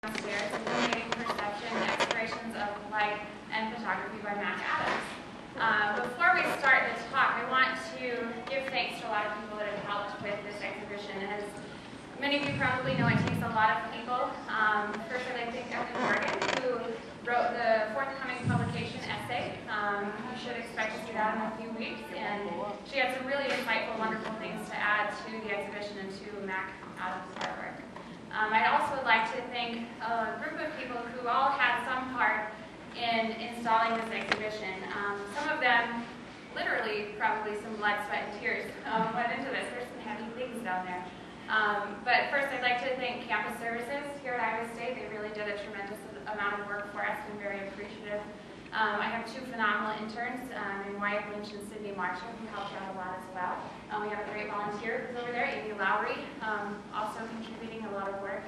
Downstairs, Illuminating Perception, Explorations of Light and Photography by Mac Adams. Before we start the talk, I want to give thanks to a lot of people that have helped with this exhibition. As many of you probably know, it takes a lot of people. First, I'd like to thank Evan Morgan, who wrote the forthcoming publication essay. You should expect to see that in a few weeks. And she had some really insightful, wonderful things to add to the exhibition and to Mac Adams' artwork. I'd also like to thank a group of people who all had some part in installing this exhibition. Some of them, literally, probably some blood, sweat, and tears went into this. There's some heavy things down there. But first, I'd like to thank Campus Services here at Iowa State. They really did a tremendous amount of work for us and very appreciative. I have two phenomenal interns, named Wyatt Lynch and Sydney Marshall, who helped out a lot as well. We have a great volunteer who's over there, Amy Lowry, also contributing a lot of work.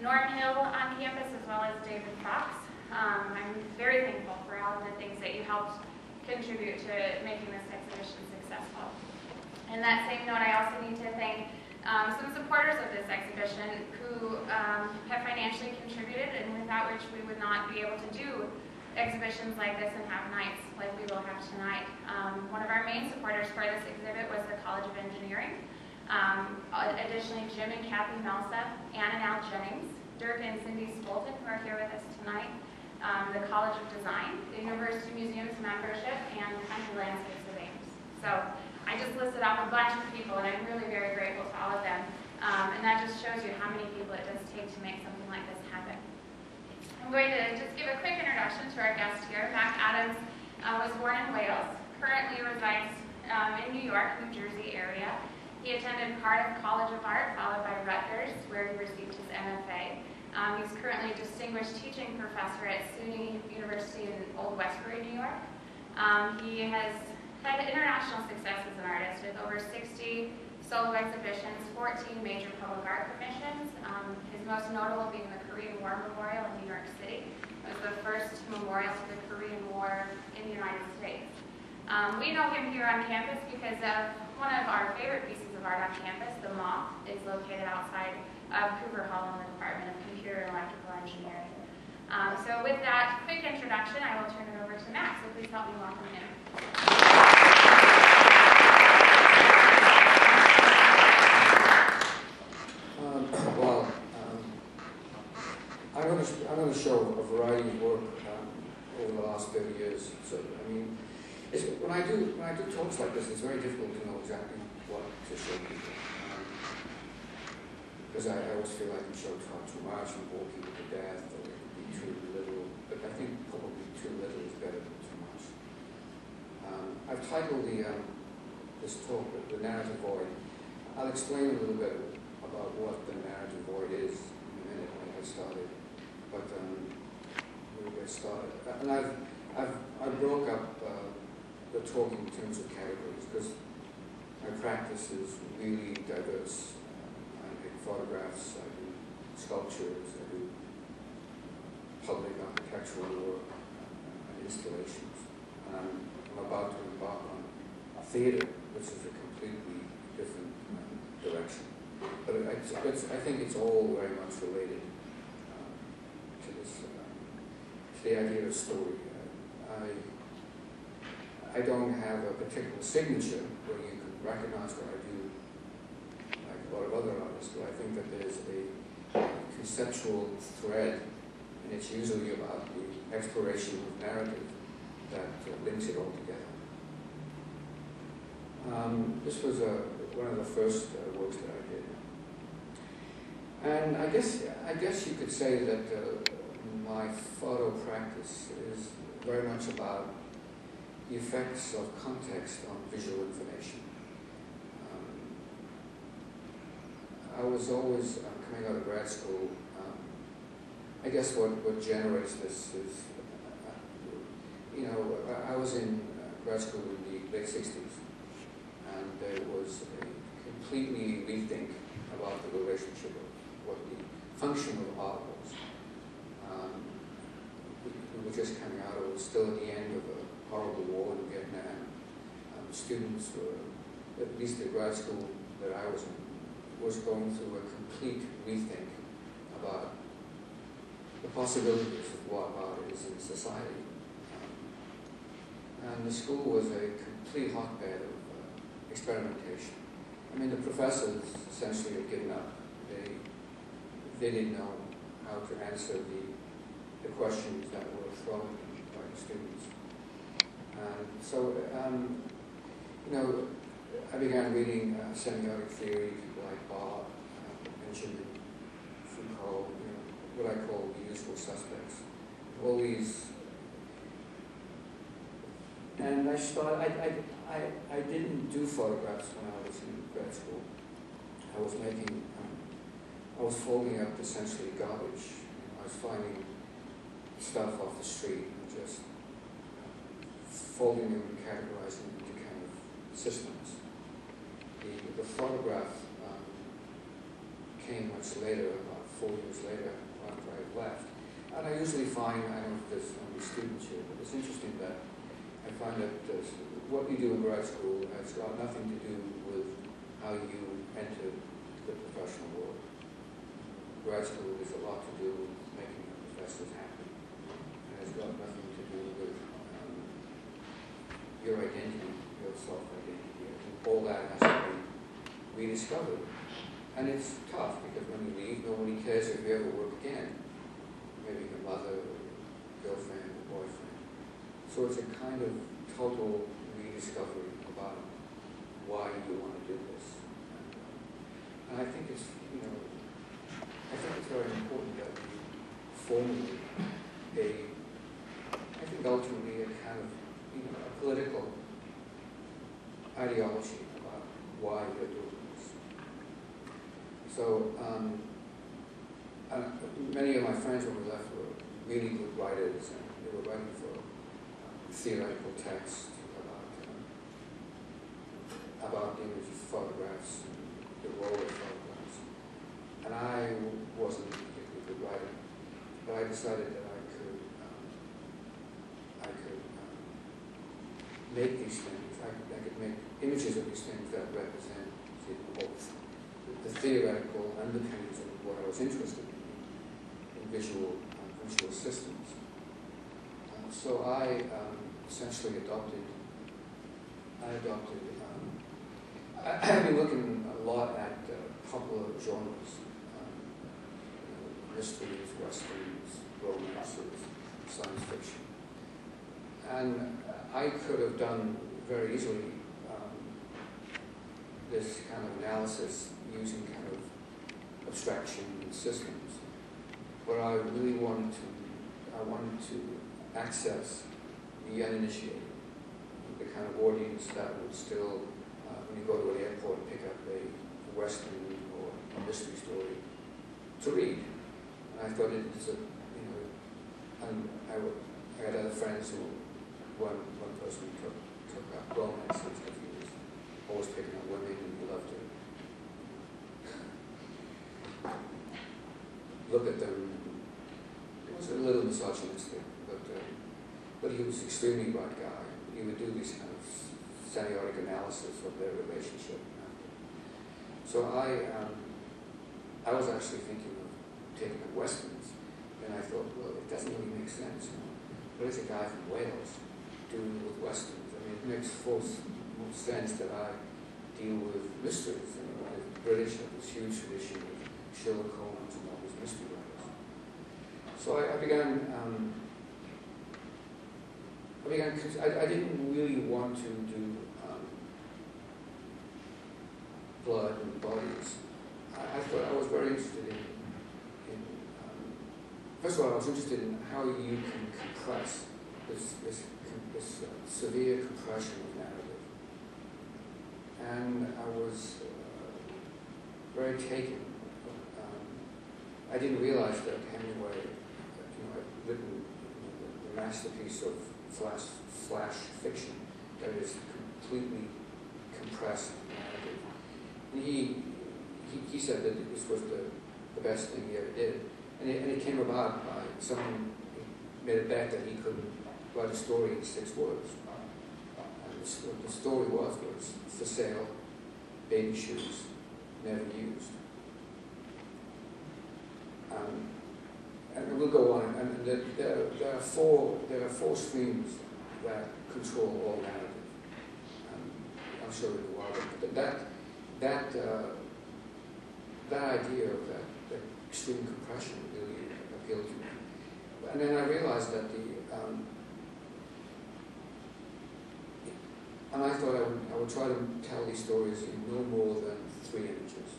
Norm Hill on campus, as well as David Fox. I'm very thankful for all of the things that you helped contribute to making this exhibition successful. In that same note, I also need to thank some supporters of this exhibition who have financially contributed, and without which we would not be able to do exhibitions like this and have nights like we will have tonight. One of our main supporters for this exhibit was the College of Engineering. Additionally, Jim and Kathy Melsa, Ann and Al Jennings, Dirk and Cindy Spolton, who are here with us tonight, the College of Design, the University Museum's membership, and Country Landscapes of Ames. So I just listed off a bunch of people, and I'm really very grateful to all of them. And that just shows you how many people it does take to make something like this happen. I'm going to just give a quick introduction to our guest here. Mac Adams was born in Wales, currently resides in New York, New Jersey area. He attended Cardiff College of Art, followed by Rutgers, where he received his MFA. He's currently a distinguished teaching professor at SUNY University in Old Westbury, New York. He has had international success as an artist with over 60 solo exhibitions, 14 major public art commissions, his most notable being the Korean War Memorial in New York City. It was the first memorial to the Korean War in the United States. We know him here on campus because of one of our favorite pieces of art on campus, the Moth, is located outside of Cooper Hall in the Department of Computer and Electrical Engineering. So with that quick introduction, I will turn it over to Mac, so please help me welcome him. I'm going to show a variety of work over the last 30 years. So, I mean, when I do talks like this, it's very difficult to know exactly what to show people. Because I always feel like you show too much and bore people to death, or it could be too little. But I think probably too little is better than too much. I've titled this talk "The Narrative Void." I'll explain a little bit about what the narrative void is in a minute when I get started. But we'll get started. And I broke up the talk in terms of categories because my practice is really diverse. I make photographs, I do sculptures, I do public architectural work, and installations. And I'm about to embark on theater, which is a completely different direction. But I think it's all very much related to this, to the idea of story. I don't have a particular signature where you can recognize what I do, like a lot of other artists, but I think that there's a conceptual thread, and it's usually about the exploration of narrative that links it all together. This was one of the first works that I did. And I guess you could say that my photo practice is very much about the effects of context on visual information. I was always coming out of grad school. I guess what generates this is, I was in grad school in the late 60s, and there was a completely rethink about the relationship of what the function of art was. We were just coming out, it was still at the end of a horrible war in Vietnam. Students were, at least the grad school that I was in, was going through a complete rethink about possibilities of what art is in society. And the school was a complete hotbed of experimentation. I mean, the professors essentially had given up. They didn't know how to answer the questions that were thrown by the students. And so, I began reading semiotic theory, people like Barth, Benjamin, Foucault, what I call the usual suspects. All these, and I didn't do photographs when I was in grad school. I was folding up essentially garbage. I was finding stuff off the street and just folding them and categorizing them into kind of systems. The photograph came much later, about 4 years later, after I left. And I usually find, I don't know if there's only students here, but it's interesting that I find that what you do in grad school has got nothing to do with how you enter the professional world. Grad school has a lot to do with making your professors happy. And it's got nothing to do with your identity, your self-identity. I think all that has to be rediscovered. And it's tough because when you leave, nobody cares if you ever work again. Maybe your mother, or girlfriend, or boyfriend. So it's a kind of total rediscovery about why you want to do this. And I think it's, I think it's very important that we formulate I think ultimately a kind of, a political ideology about why we're doing this. So, many of my friends when we left were really good writers, and they were writing for theoretical text about the image of photographs and the role of photographs. And I wasn't a particularly good writer, but I decided that I could make these things. I could make images of these things that represent both the theoretical underpinnings of what I was interested in visual systems. So I essentially adopted. I've been looking a lot at popular genres, mysteries, westerns, romances, science fiction, and I could have done very easily this kind of analysis using kind of abstraction systems, but I really wanted to access the uninitiated, the kind of audience that would still, when you go to an airport, pick up a western or a mystery story to read. And I thought it was and I had other friends who, one person took up romances, because he was always picking up women and he loved to look at them. It was a little misogynistic, but he was an extremely bright guy. He would do these kind of semiotic analysis of their relationship. So I was actually thinking of taking up westerns, and I thought, well, it doesn't really make sense. What is a guy from Wales doing with westerns? I mean, it makes more sense that I deal with mysteries. The British have this huge tradition of Sherlock Holmes and all these mystery writers. So I began. I didn't really want to do blood and bodies. I thought I was very interested in first of all, I was interested in how you can compress this severe compression of narrative. And I was very taken. I didn't realize that Hemingway, had written the masterpiece of flash fiction that is completely compressed narrative. And he said that this was the best thing he ever did. And it came about by someone made a bet that he could write a story in 6 words. And what the story was for sale, baby shoes, never used. and we'll go on, and there are four streams that control all narrative. I'll show you a while, but that idea of that extreme compression really appealed to me. And then I realized that and I thought I would try to tell these stories in no more than 3 images.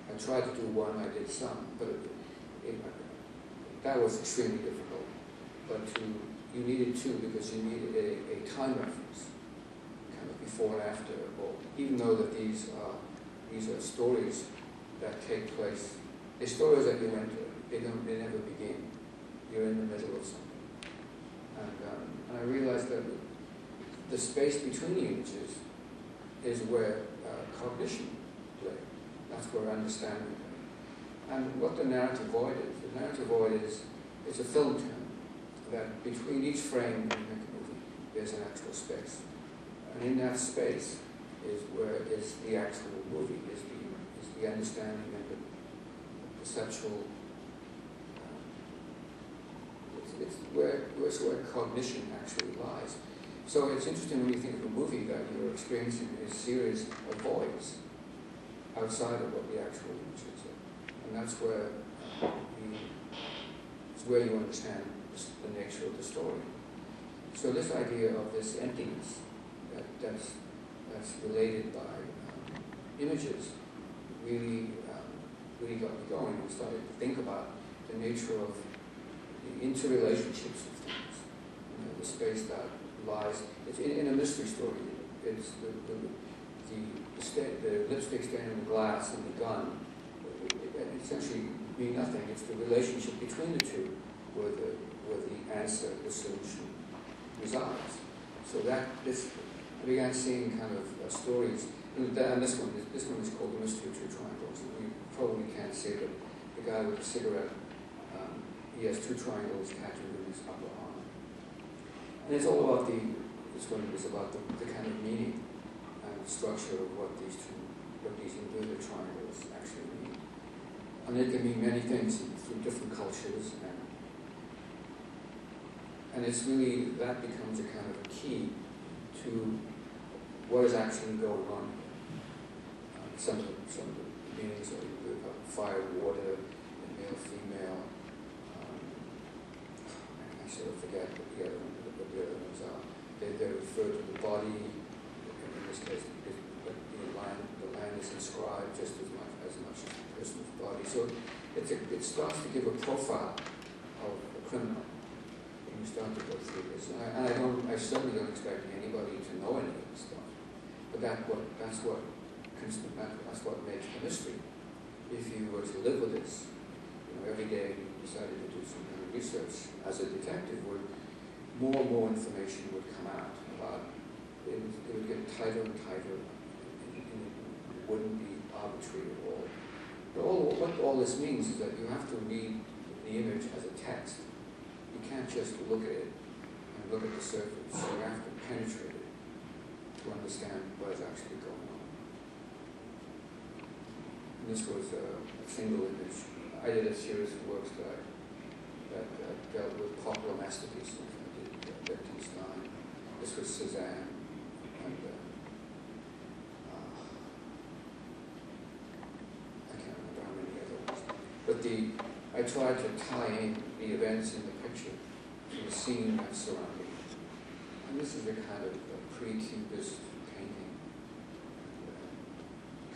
I tried to do one, I did some, but that was extremely difficult. But you needed 2 because you needed a time reference, kind of before and after. Or even though that these are stories that take place, they're stories that you enter. They never begin. You're in the middle of something. And I realized that the space between the images is where cognition plays. That's where understanding plays. And what the narrative void is, it's a film term, that between each frame when you make a movie, there's an actual space. And in that space is where is the actual movie, is the understanding and the perceptual. It's where cognition actually lies. So it's interesting when you think of a movie that you're experiencing a series of voids outside of what the actual images are. And that's where you understand the nature of the story. So this idea of this emptiness that's related by images really got me going and started to think about the nature of the interrelationships of things. The space that lies. It's in a mystery story. It's the lipstick stain on the glass and the gun. It essentially mean nothing. It's the relationship between the two where the answer, the solution resides. So I began seeing kind of stories. And this one is called The Mystery of Two Triangles. You probably can't see it, but the guy with the cigarette, he has 2 triangles tattooed in his upper arm. And it's all about this one is about the kind of meaning and structure of what these inverted triangles actually mean. And it can mean many things through different cultures, and it's really, that becomes a kind of a key to what is actually going on. Some of the meanings are fire, water, male, female. I sort of forget what the other ones are. They refer to the body, in this case, the land is inscribed just as much as the person's body. So it starts to give a profile of a criminal when you start to go through this. And I certainly don't expect anybody to know any of this stuff. But that's what makes the mystery. If you were to live with this, every day you decided to do some kind of research as a detective, more and more information would come out about it. It would get tighter and tighter, and it wouldn't be arbitrary at all. But what all this means is that you have to read the image as a text. You can't just look at it and look at the surface. You have to penetrate it to understand what is actually going on. And this was a single image. I did a series of works that dealt with popular masterpieces. I did Stein. This was Cézanne. And I can't remember how many other ones. But I tried to tie in the events in the picture to the scene that's surrounding it. And this is a kind of pre-Cubist painting.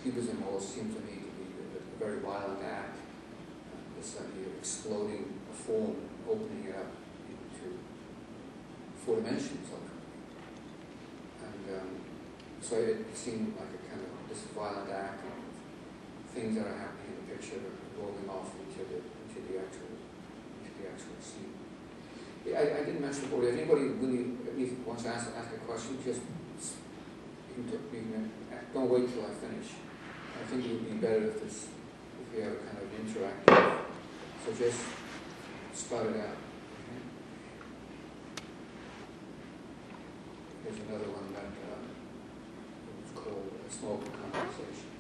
Cubism always seemed to me to be a very violent act. This idea of exploding a form, opening it up into 4 dimensions of it. And so it seemed like a kind of this violent act of things that are happening in the picture rolling off into the actual scene. Yeah, I didn't mention before. If anybody really wants to ask a question, just don't wait till I finish. I think it would be better if we have a kind of interactive. So just spout it out. Okay? Here's another one that was called a smoke conversation.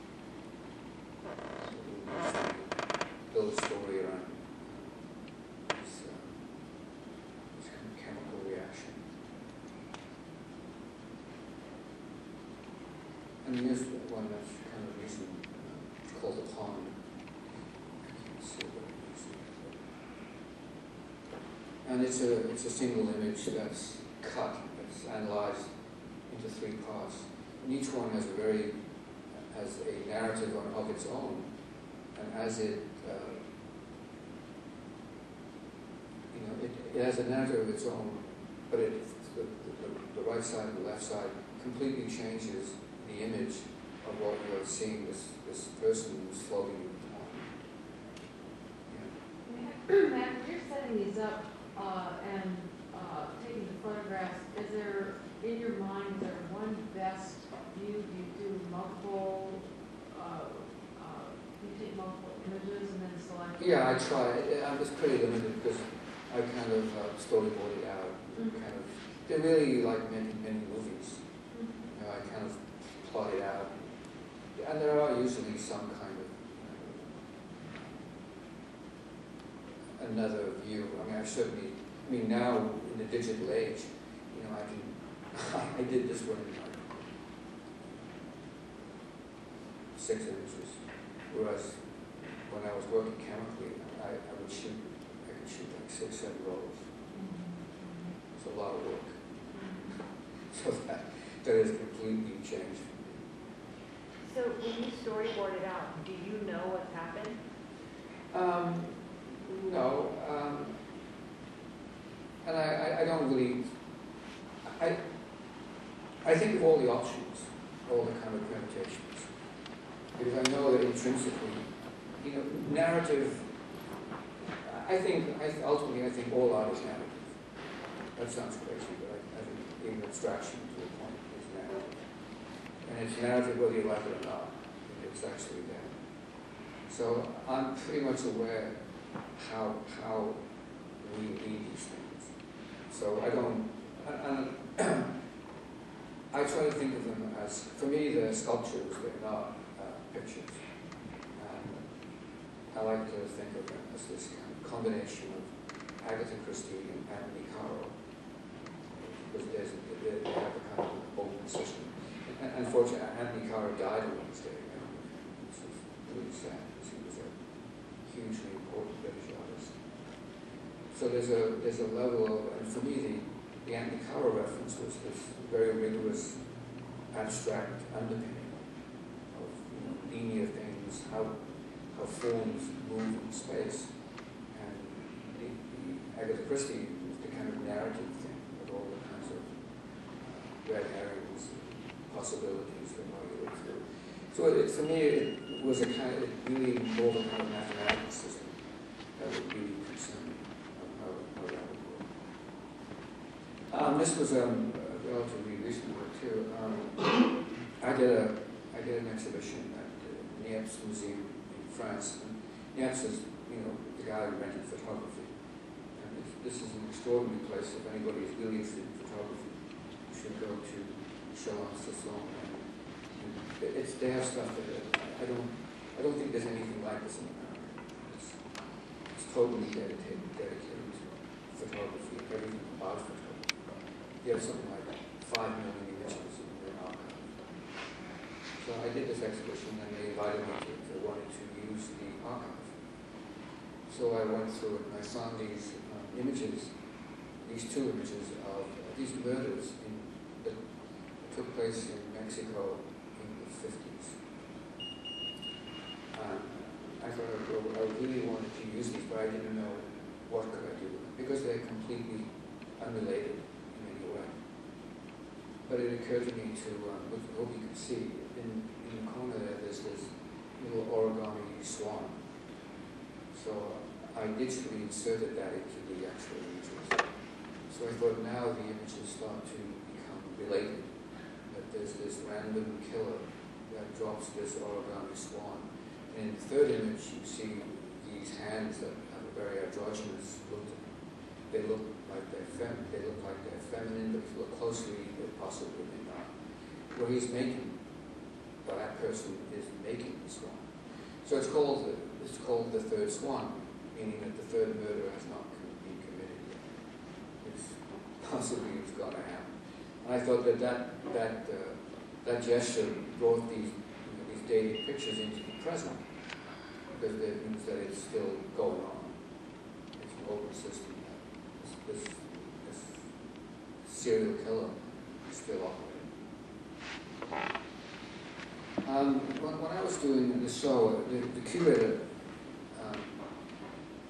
So we'll build a story around And it's a single image that's cut, that's analyzed into 3 parts. And each one has a narrative of its own. And as it has a narrative of its own, but the right side and the left side completely changes the image of what you're seeing, this person who's floating in the pond. Yeah. Matt, when you're setting these up and taking the photographs, is there, in your mind, is there one best view? Do you do multiple, you take multiple images and then select? Yeah, I try. I'm just pretty limited because I kind of storyboard it out. Kind of, they're really like many movies. I kind of plot it out, and there are usually some kind of another view. I mean, now in the digital age, I did this one in like 6 images, whereas when I was working chemically, I could shoot like 6, 7 rolls. It's a lot of work. So that has completely changed. So when you storyboard it out, do you know what's happened? No. And I don't really. I think of all the options, all the kind of permutations, because I know that intrinsically, narrative. Ultimately, I think all art is narrative. That sounds crazy, but I think even abstraction to a point is narrative. And it's narrative whether you like it or not. It's actually there. So I'm pretty much aware how we read these things. So I don't. I try to think of them as, for me, they're sculptures. They're not pictures. I like to think of them as this kind of combination of Agatha Christie and Anthony Caro, because they have a kind of open system. And unfortunately, Anthony Caro died on Wednesday, which is really sad, because he was a hugely important British artist. So there's a level of, and for me, the Anthony Caro reference was this very rigorous, abstract underpinning of linear things, how forms move in space. And the Agatha Christie was the kind of narrative thing with all the kinds of red herrings, possibilities that might look through. So for me, it was it really involved a kind of mathematical system that would really concern me how that would work. This was a relatively recent work too. I did an exhibition at the Niepce Museum in France. And Niepce is, the guy who invented photography. And this is an extraordinary place. If anybody is really interested in photography, you should go to Chalon-sur-Saône. They have stuff that I don't think there's anything like this in America. It's totally dedicated to photography, everything about photography. You have something like 5 million images in their archive. So I did this exhibition, and they invited me to wanted to use the archive. So I went through it, and I found these images, these 2 images of these murders that took place in Mexico in the 50s. I thought I really wanted to use these, but I didn't know what could I do with them, because they're completely unrelated in any way. But it occurred to me to, which I hope you can see, in the corner there's this little origami swan. So I digitally inserted that into the actual images. So I thought now the images start to become related. That there's this random killer that drops this origami swan. And in the 3rd image, you see these hands that have a very androgynous look to them. They look like they're feminine, but if you look closely, they're possibly not. Where he's making, well, that person is making the swan. So it's called the 3rd swan, meaning that the 3rd murder has not been committed yet. It's possibly it's going to happen. And I thought that gesture brought these dated pictures into the present, because it means that it's still going on. It's an open system. serial killer still operating. When I was doing the show, the curator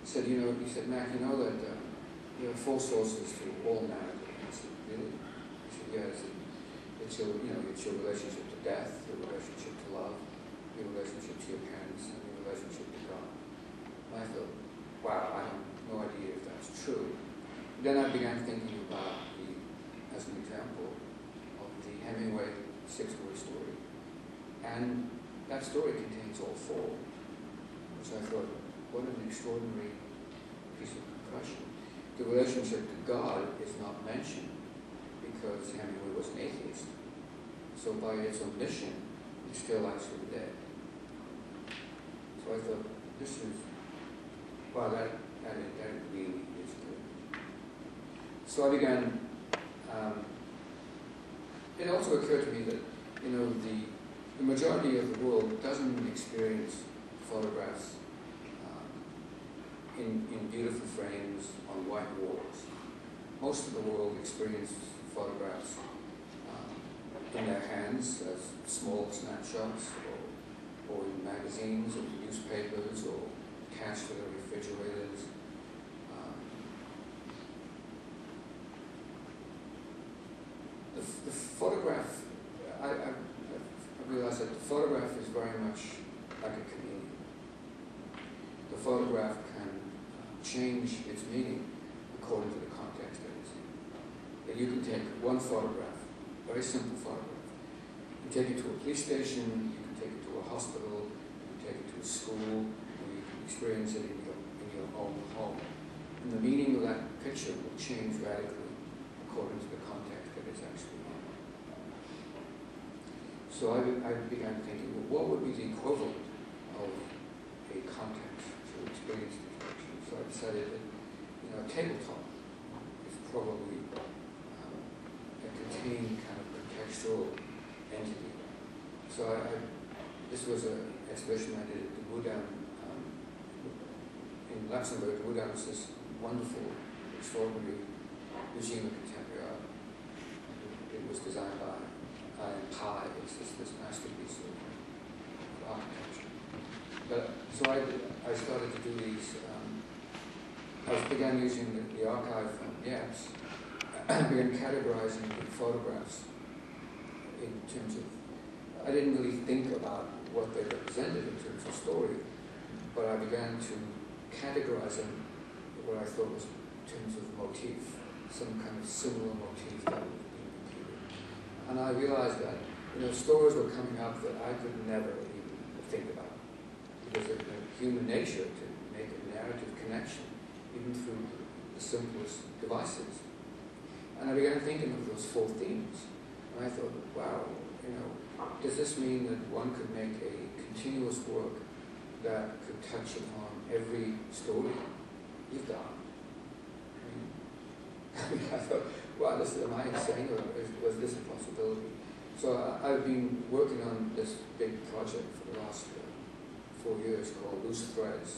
said, he said, Mac, you know that you have 4 sources to all narrative. I said, really? He said, yeah. I said, it's your relationship to death, your relationship to love, your relationship to your parents, and your relationship to God. And I thought, wow, I have no idea if that's true. Then I began thinking about as an example, of the Hemingway 6-word story. And that story contains all 4. So I thought, what an extraordinary piece of compression. The relationship to God is not mentioned because Hemingway was an atheist. So by its omission, he's still actually dead. So I thought, this is, wow, that really is good. So I began, it also occurred to me that, the majority of the world doesn't experience photographs in beautiful frames on white walls. Most of the world experiences photographs in their hands as small snapshots, or in magazines, or newspapers, or attached to their refrigerators. The photograph, I realized that the photograph is very much like a chameleon. The photograph can change its meaning according to the context that it's in. That you can take one photograph, very simple photograph, you can take it to a police station, you can take it to a hospital, you can take it to a school, or you can experience it in your own home. And the meaning of that picture will change radically according to the context that it's actually in. So I began thinking, well, what would be the equivalent of a context to experience these pictures? So I decided that, a tabletop is probably a contained kind of contextual entity. So this was an exhibition I did at the Wudam in Luxembourg. The Wudam is this wonderful, extraordinary museum of contemporary art. It was designed by Pi. It's this masterpiece of architecture. But so I started to do these. I began using the archive from Yeps. I began categorizing the photographs in terms of. I didn't really think about what they represented in terms of story, but I began to categorize them what I thought was in terms of motif, some kind of similar motif that was being repeated. And I realized that stories were coming up that I could never even think about, because of the human nature to make a narrative connection, even through the simplest devices. And I began thinking of those 4 themes, and I thought, wow, does this mean that one could make a continuous work that could touch upon every story you've got? I thought, wow, am I insane, or was this a possibility? So I've been working on this big project for the last 4 years called Loose Threads,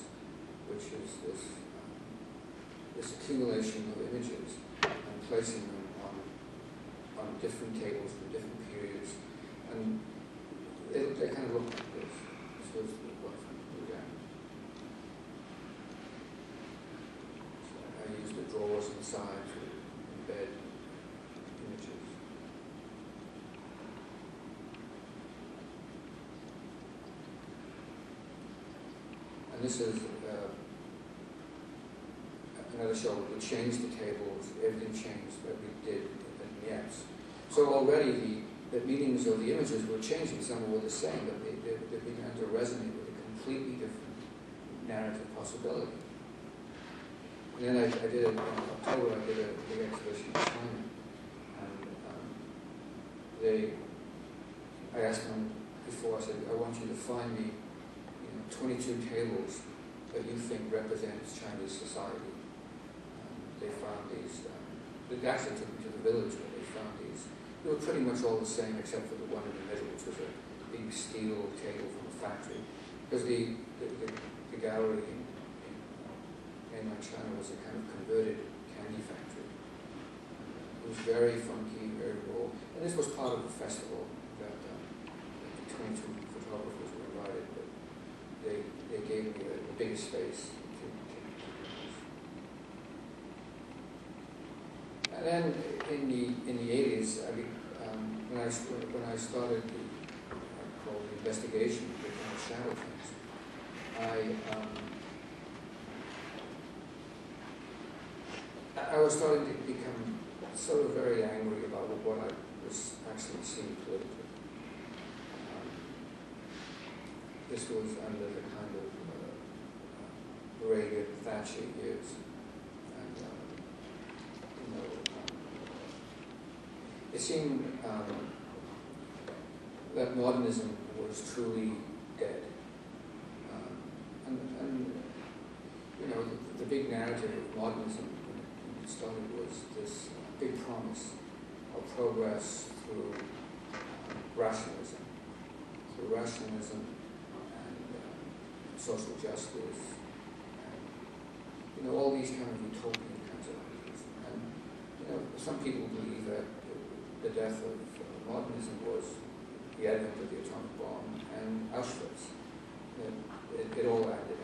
which is this accumulation of images and placing them on different tables from different periods. And they kind of look like this. This was what I began. So I used the drawers inside to embed images. And this is another show. We changed the tables, everything changed that we did in Yeps. So already the meanings of the images were changing. Some were the same, but they began to resonate with a completely different narrative possibility. And then I did it in October. I did a big exhibition in China, and I asked them before. I said, I want you to find me, 22 tables that you think represents Chinese society. They found these. They actually took me to the village where they found these. They were pretty much all the same except for the one in the middle, which was a big steel table from a factory. Because the gallery in mainland China was a kind of converted candy factory. It was very funky, very raw. And this was part of the festival that the 22 photographers were invited, but they gave me the biggest space to and then in the 80s, when I started called the investigation of the shadow things, I was starting to become sort of very angry about what I was actually seeing politically. This was under the kind of Reagan, Thatcher years, and it seemed that modernism was truly dead. And the big narrative of modernism when it started was this big promise of progress through rationalism, and social justice, and all these kind of utopian kinds of ideas. And some people believe that the death of modernism was the advent of the atomic bomb and Auschwitz. It all ended after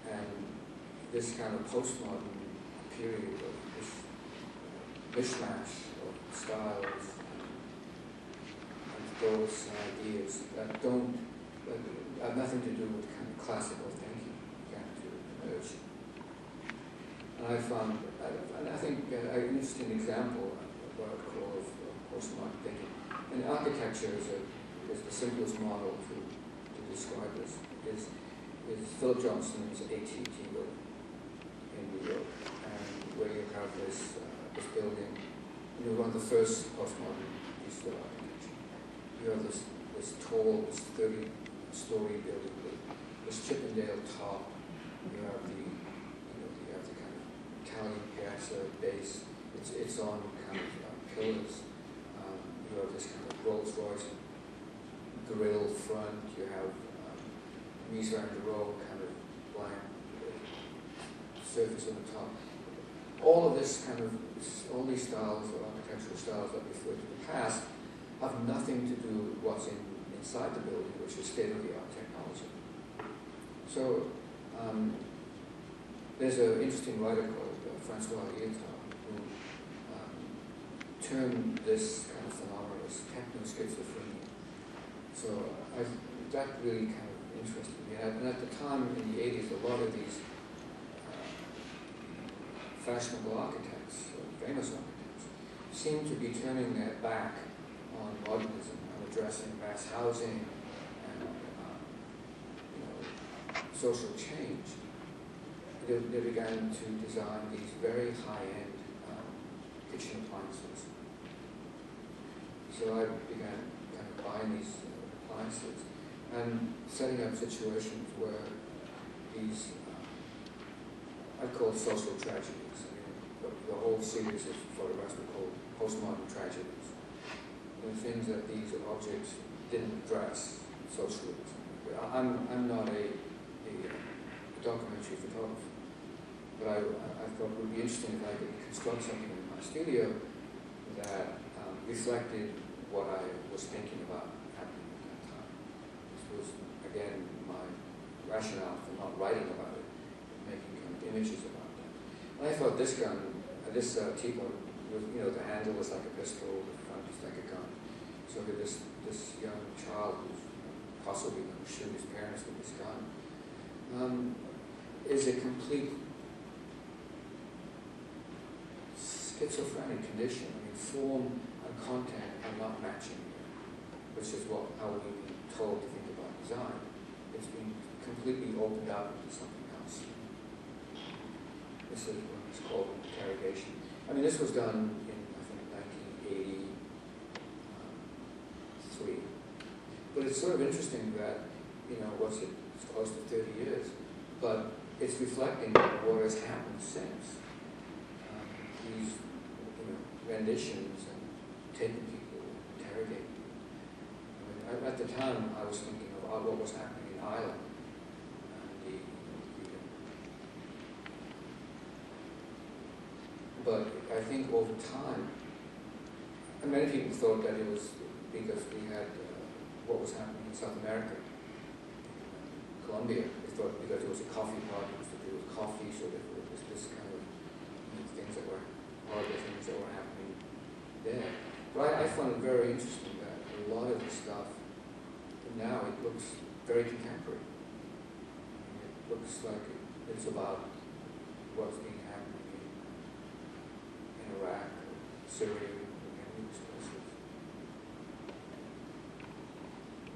that. And this kind of postmodern period of this mishmash of styles and thoughts and ideas that have nothing to do with kind of classical thinking began to emerge. And I think an interesting example of what I call postmodern thinking. And architecture is the simplest model to describe this. Is Philip Johnston's ATT building in New York, and where you have this building, one of the first postmodern pieces of architecture. You have this tall, this 30-story building with this Chippendale top. You have the kind of Italian piazza base. It's on kind of pillars. You have this kind of Rolls-Royce grill front. You have mise en row kind of blank surface on the top. All of this kind of, all these styles, or architectural styles that refer to the past, have nothing to do with what's inside the building, which is state-of-the-art technology. So there's an interesting writer called Francois Lyotard who turned this kind of phenomenon as techno-schizophrenia. So that really kind of interested me. And at the time, in the 80s, a lot of these fashionable architects, famous architects, seemed to be turning their back on modernism and addressing mass housing and social change. They began to design these very high-end kitchen appliances. So I began kind of buying these appliances and setting up situations where these, I call social tragedies. The whole series of photographs were called postmodern tragedies. Things that these objects didn't address socially. I'm not a documentary photographer, but I thought it would be interesting if I could construct something in my studio that reflected what I was thinking about happening at that time. This was, again, my rationale for not writing about it, making kind of images about that. And I thought this gun, this teapot, was, the handle was like a pistol, the front was like a gun. So this young child who's possibly going to shoot his parents with this gun is a complete schizophrenic condition. I mean, form and content are not matching here, which is how we've been told to think about design. It's been completely opened up into something else. This is what it's called interrogation. I mean, this was done in, I think, 1983. But it's sort of interesting that, it's close to 30 years, but it's reflecting what has happened since. These, renditions and taking people, interrogating people. I mean, at the time, I was thinking of what was happening in Ireland. but I think over time, and many people thought that it was because we had what was happening in South America, Colombia. They thought because it was a coffee party, it was to do with coffee, so that it was this kind of things that were horrible things that were happening there. But I found it very interesting that a lot of the stuff now it looks very contemporary. It looks like it's about what's being happening in Iraq, or Syria, or any of these places.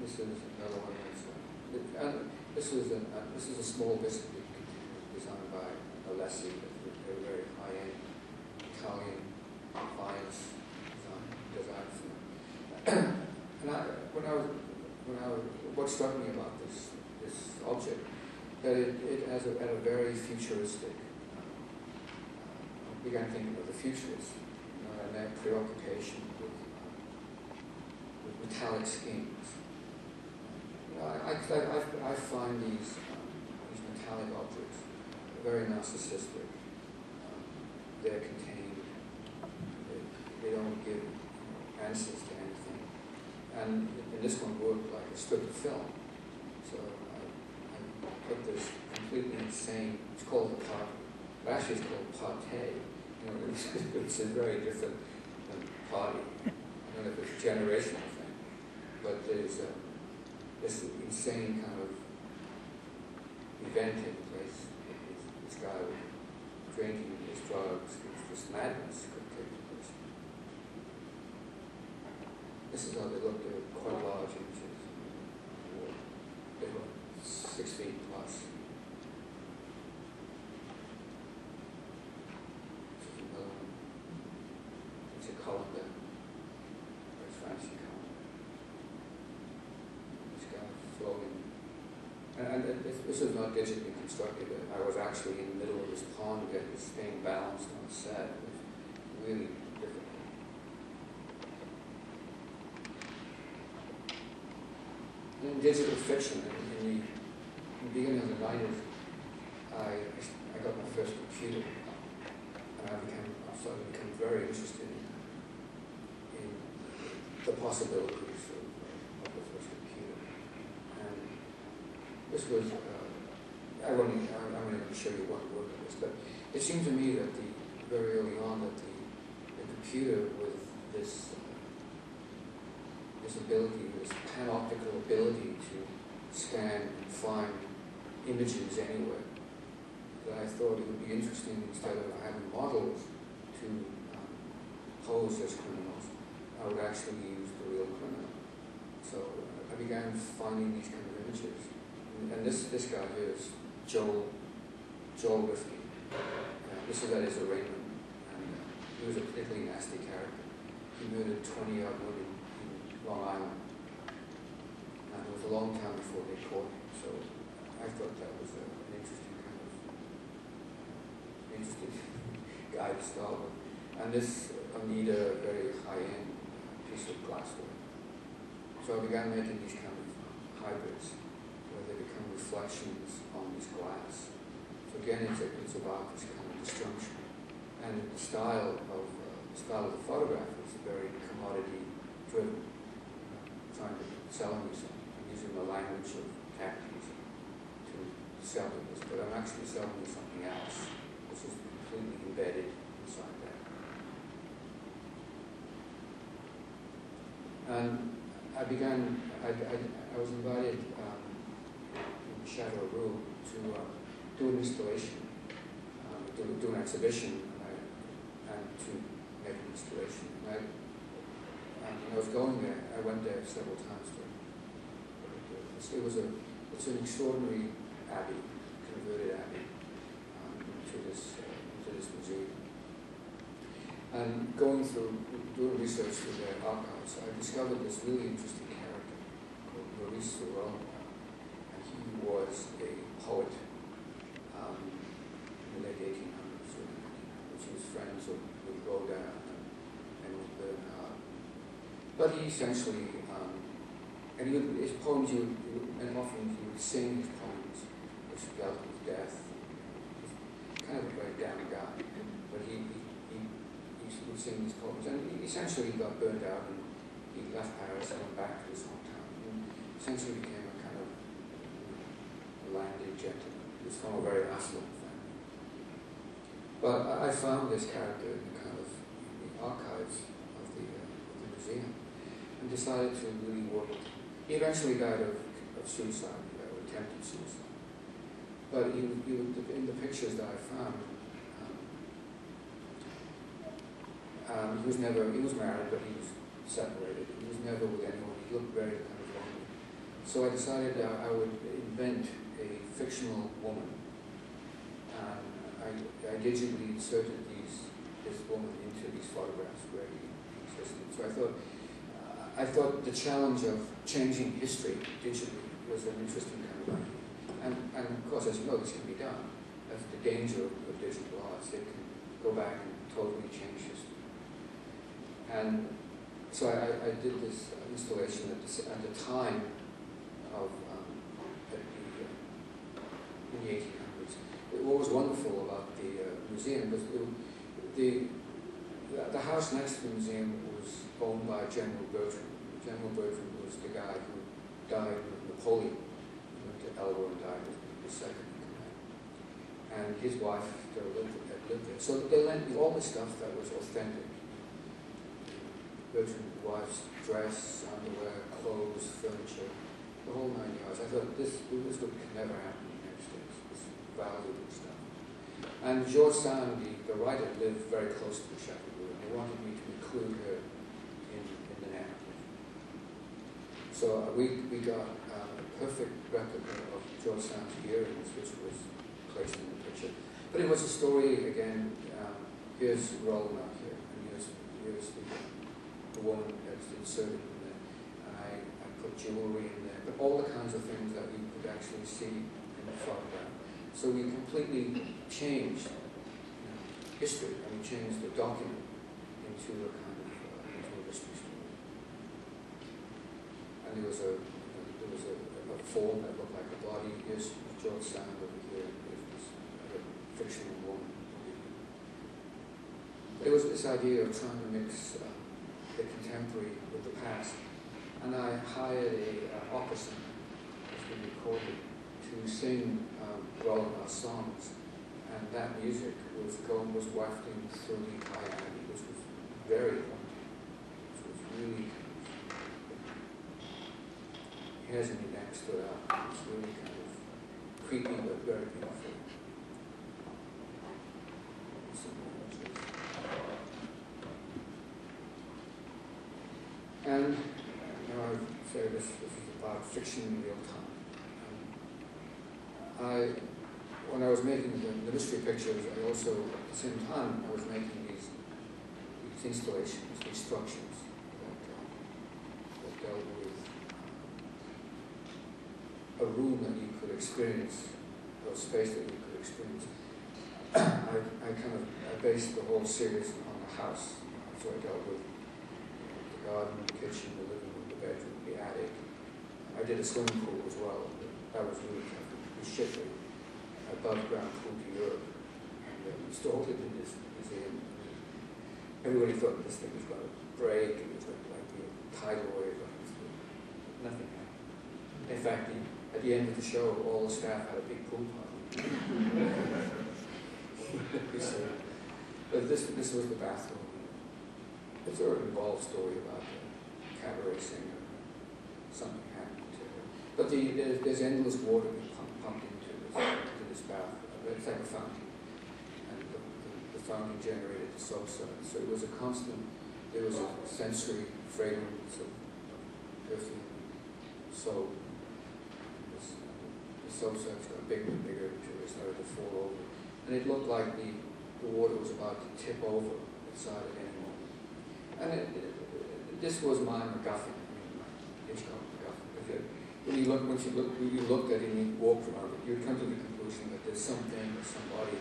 This is another one that's this is a small biscuit designed by Alessi, a very high-end Italian appliance design firm. And what struck me about this object, that it has a very futuristic. I began thinking of the futurists, and their preoccupation with metallic schemes. I find these metallic objects very narcissistic. They're contained. They don't give answers to anything. And this one worked like a strip of film. So I put this completely insane. It's called a part. Actually, it's called pate. It's a very different than party. I don't know if it's a generational thing, but there's this insane kind of event taking place. This guy drinking his drugs, this madness could take place. This is how they look. They're quite large images. They were 6 feet plus. This is another one. It's a colander. Very fancy colander. This guy floating. And this was not digitally constructed. I was actually in the middle of this pond getting this thing balanced on set. It was really difficult. In digital fiction, in the beginning of the 90s, I got my first computer, and I started to become very interested in the possibilities of the first computer. And this was, I'm only going to show you one work of this, but it seemed to me that very early on that the computer with this ability, this panoptical ability to scan and find images anywhere, that I thought it would be interesting, instead of having models to pose as criminals, I would actually use the real criminal. So I began finding these kind of images. And this guy here is Joel Rifkin. This is at his arraignment, and he was a particularly nasty character. He murdered 20-odd women in Long Island, and it was a long time before they caught him. So I thought that was an interesting guy to start with. And this Oneida, very high-end piece of glassware. So I began making these kind of hybrids, where they become reflections on this glass. So again, it's about this kind of disjunction, and the style of the photograph is very commodity-driven, trying to sell me something. I'm using the language of khakis to sell me this, but I'm actually selling you something else, which is completely embedded inside that. And I was invited in the Chateau Roux to do an installation, do an exhibition, and to make an installation. And when I was going there, I went there several times. It's an extraordinary abbey, converted abbey, to this museum. And going through, doing research through their archives, I discovered this really interesting character called Maurice Sorel. And he was a poet in the late 1800s, which was friends with Rodin and with Bernard. But he essentially, and his poems, and often he would sing his poems, which dealt with death. He was kind of a very down guy, but he who'd seen these poems, and he essentially got burned out, and he left Paris and went back to his hometown, and essentially became a kind of a landed gentleman. He was from a very affluent family. But I found this character in the kind of the archives of the museum, and decided to really work with him. He eventually died of suicide, or attempted suicide. But in the pictures that I found, he was married, but he was separated. He was never with anyone. He looked very kind of lonely. So I decided I would invent a fictional woman. I digitally inserted this woman into these photographs where he existed. So I thought the challenge of changing history digitally was an interesting kind of idea. And of course, as you know, this can be done. That's the danger of digital arts. They can go back and totally change history. And so I did this installation at the time of in the 1800s. What was wonderful about the museum was the house next to the museum was owned by General Bertrand. General Bertrand was the guy who died with Napoleon. He went to Elba and died with the second in command. And his wife still lived there. So they lent me all the stuff that was authentic. Bertrand's wife's dress, underwear, clothes, furniture, the whole 9 yards. I thought this could never happen in the United States, this valuable stuff. And George Sand, the writer, lived very close to the Chateau, and they wanted me to include her in the narrative. So we got a perfect replica of George Sand's earrings, which was placed in the picture. But it was a story, again, here's Roland out here, and here's the woman that's inserted in there. And I put jewelry in there, but all the kinds of things that you could actually see in the photograph. So we completely changed history, and we changed the document into a kind of into a mystery story. And there was a form that looked like a body. Here's George Sand over here. There's this fictional woman. There was this idea of trying to mix the contemporary with the past, and I hired a opera singer who's been recorded to sing Roland our songs, and that music was wafting through the entire abbey, which was very haunting. Which was really hairs in your neck stood out. It was really kind of creepy but very beautiful. And I say this is about fiction in real time. When I was making the mystery pictures, I also, at the same time, I was making these installations, these structures that dealt with a room that you could experience, or a space that you could experience. I based the whole series on the house. So I dealt with the garden, the kitchen, the living room, the bedroom, the attic. I did a swimming pool as well. That was really kind of, we shipped an above ground pool to Europe, and we installed it in this museum. Everybody thought this thing was going to break, and it was like the tidal wave running through. Nothing happened. In fact, at the end of the show, all the staff had a big pool party. But this was the bathroom. It's a very involved story about a cabaret singer. Something happened to her. But there's endless water being pumped into this bath. It's like a fountain. And the fountain generated the soap suds. So it was a constant, there was a sensory fragrance of perfume, soap. The soap suds got bigger and bigger until they started to fall over. And it looked like the water was about to tip over inside at any moment. And this was my MacGuffin, my Hitchcock MacGuffin. When you looked at it and you walked around it, you come to the conclusion that there's something or somebody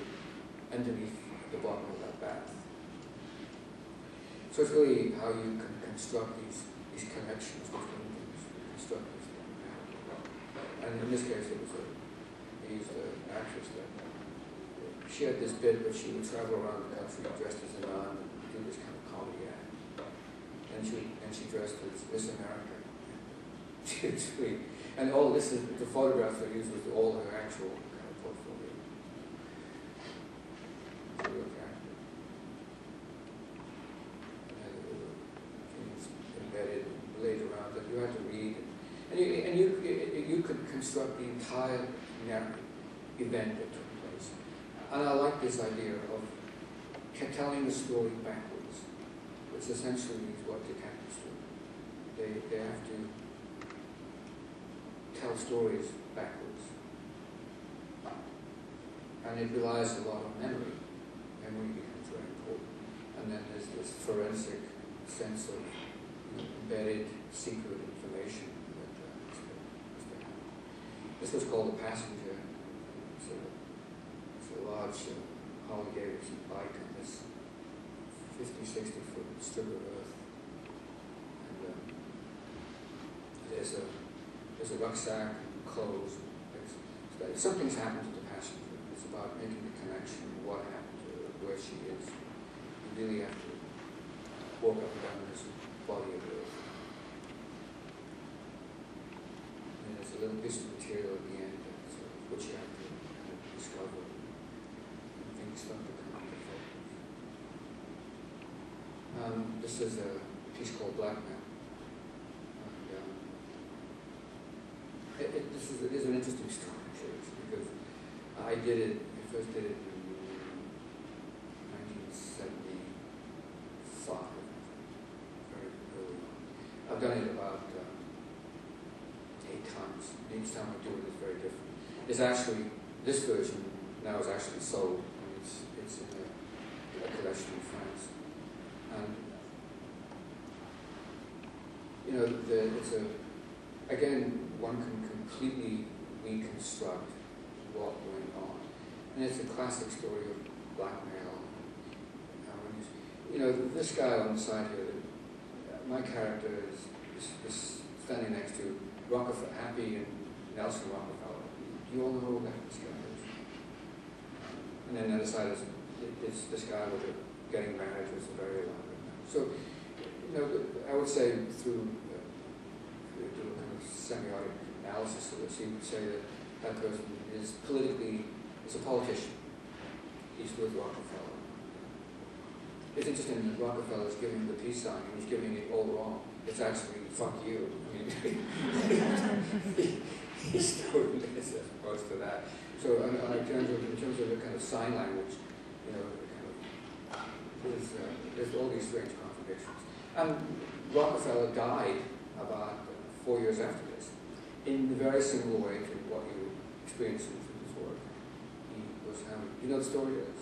underneath the bottom of that bath. So it's really how you can construct these connections between things, construct this reality. And in this case, I used an actress that she had this bit where she would travel around the country dressed as a nun and do do this kind of comedy act. And she dressed as Miss America. She was sweet. And all this is, the photographs I used was all her actual kind of portfolio. So look at it. And things embedded, laid around that you had to read. And you could construct the entire narrative event that took place. And I like this idea of telling the story backwards, which essentially is what detectives do. They have to tell stories backwards. And it relies a lot on memory. Memory becomes very important. And then there's this forensic sense of embedded secret information that has been happening. This was called The Passenger. It's a large Harley Davidson bike on this 50, 60-foot strip of earth. And there's a rucksack and clothes. Something's happened to the passenger. It's about making the connection, what happened to her, where she is. You really have to walk up and down this body of earth. And there's a little piece of material at the end which you have to kind of discover. And things start to come into focus. This is a piece called Blackmail. This is an interesting story, actually, because I first did it in 1975, very early on. I've done it about 8 times. Each time I do it is very different. It's actually, this version now is actually sold. And it's in a collection in France. And, again, one can completely reconstruct what went on. And it's a classic story of blackmail. This guy on the side here, my character is standing next to Rockefeller, Happy and Nelson Rockefeller. Do you all know who this guy is? And then the other side is this guy getting married was a very elaborate marriage. So, I would say through semiotic analysis of this, you would say that person is a politician. He's with Rockefeller. It's interesting that Rockefeller is giving the peace sign and he's giving it all wrong. It's actually, fuck you. I mean, he's totally as opposed to that. So in terms of the kind of sign language, there's all these strange contradictions. And Rockefeller died about 4 years after this, in a very similar way to what you experienced through his work. He was having, the story is,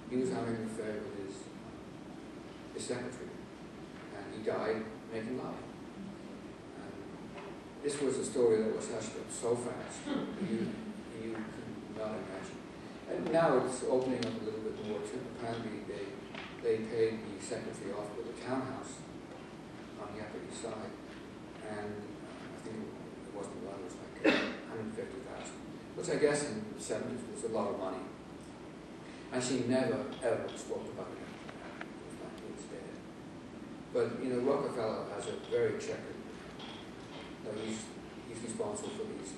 he was having an affair with his secretary, and he died making love. And this was a story that was hushed up so fast, you could not imagine. And now it's opening up a little bit more too. Apparently they paid the secretary off with a townhouse on the Upper East Side. And I think it wasn't a lot, it was like $150,000, which I guess in the 70s was a lot of money. And she never, ever spoke about it. It was like he was dead. But, Rockefeller has a very checkered, he's responsible for these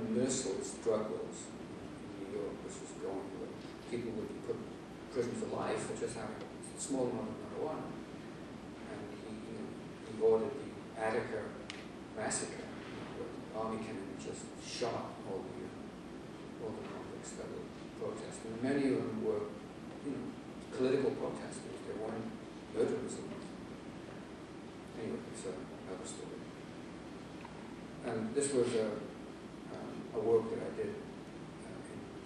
merciless drug laws in New York, which was going where people would be put in prison for life for just having a small amount of marijuana. And he ordered the Attica massacre, where the army came in and just shot all the convicts that were protesting. And many of them were, political protesters. They weren't murderers. Anyway, it's another story. And this was a work that I did. I think it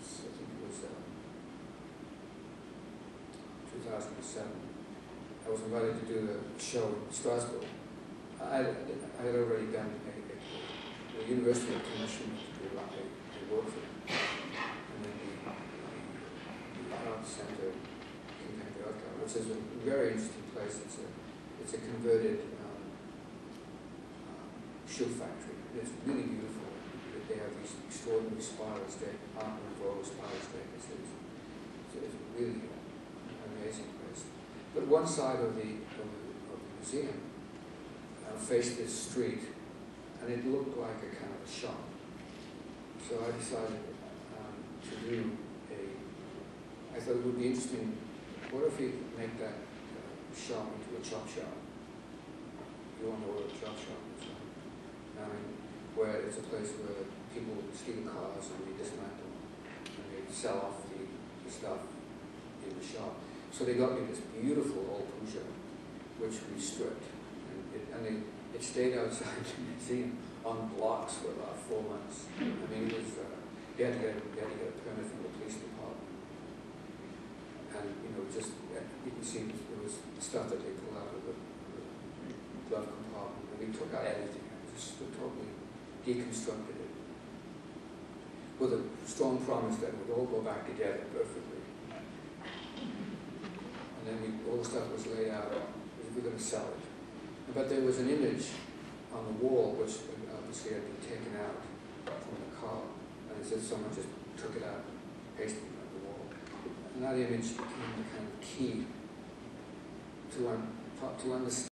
was 2007. I was invited to do the show in Strasbourg. I had already done the university had commissioned me to do a work for them. And then the art center, Contemporary Art Gallery, which is a very interesting place. It's a converted shoe factory. It's really beautiful. They have these extraordinary spiral staircases, Art Nouveau spiral staircases. So it's really an amazing place. But one side of the museum faced this street, and it looked like a kind of a shop. So I decided to do I thought it would be interesting, what if we make that shop into a chop shop? You all know what a chop shop is, right? Where it's a place where people steal cars and they dismantle and they sell off the stuff in the shop. So they got me this beautiful old Peugeot, which we stripped, and it stayed outside the museum on blocks for about 4 months. I mean, it was you had to get a permit from the police department, and just you can see there was stuff that they pulled out of the glove compartment, and we took out everything and just totally deconstructed it with a strong promise that it would all go back together perfectly. And then all the stuff was laid out as if we were going to sell it. But there was an image on the wall which obviously had been taken out from the car, and it said someone just took it out, pasted it on the wall. And that image became the kind of key to understand